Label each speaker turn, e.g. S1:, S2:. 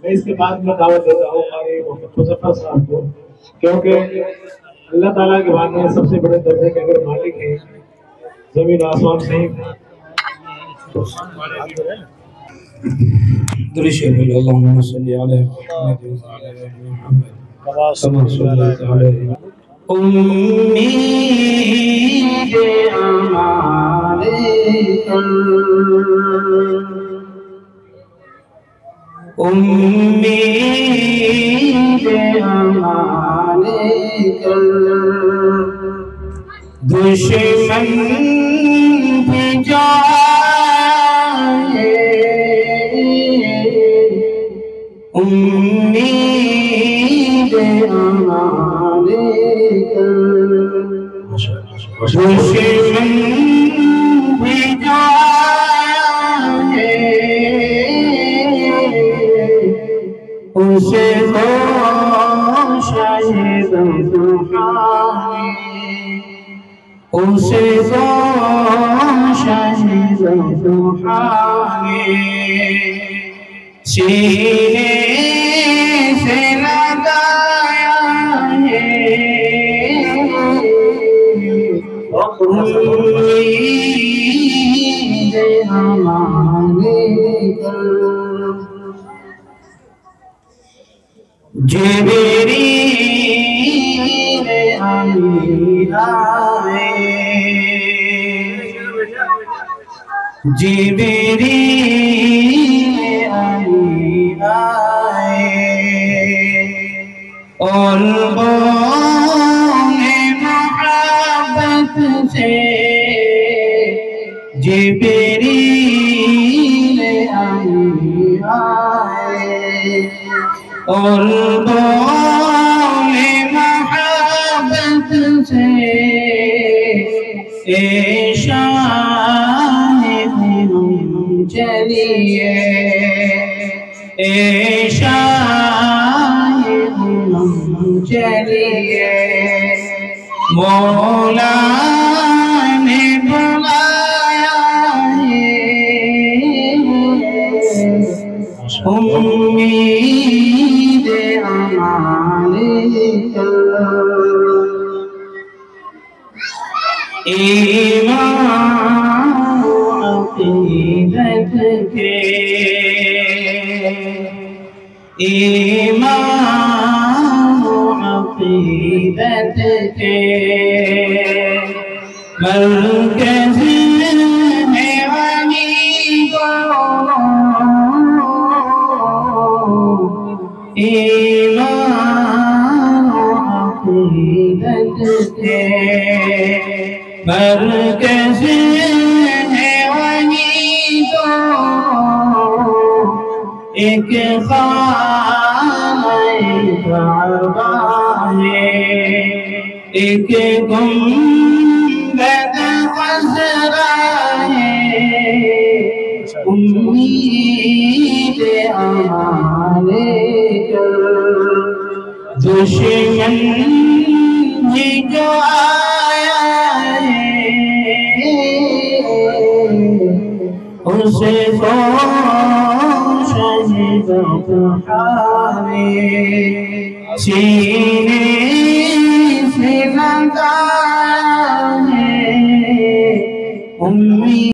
S1: मैं इसके बाद में दावत देता हूँ हमारे मोहम्मद मुजफ्फर साहब को, क्योंकि अल्लाह ताला के बाद में सबसे बड़े दर्जे के अगर मालिक हैं जमीन आसमान सही
S2: अल्लाहुम्मा सल्ली अला मुहम्मद व अला आलि मुहम्मद कमा सल्लैता अलैहि उम्मीद हमारे उम्मीद हमारे दुश्मन भी जाए उम्मीद हमारे दुश्मन भी जाए उसे तो शायद उसे तो शायद सीने से लगाया है उम्मीद हमारे जिब्रील अमीन आए जिब्रील अमीन आए और बोले मोहब्बत से जिब्रील अमीन आए और बोले मोहब्बत से शान हम चलिए शान हम चलिए मौला ने बुलाया है उम्मीद हमारे ईमान अक़ीदत के ईमान अक़ीदत के मरकज़ है वही को ईमान अक़ीदत के मरकज़ है वही तो एक खाने काबा है एक गुंबद खज़रा है उम्मीद हमारे दुश्मन भी जो आया है उसे तो शहीद सीने से लगा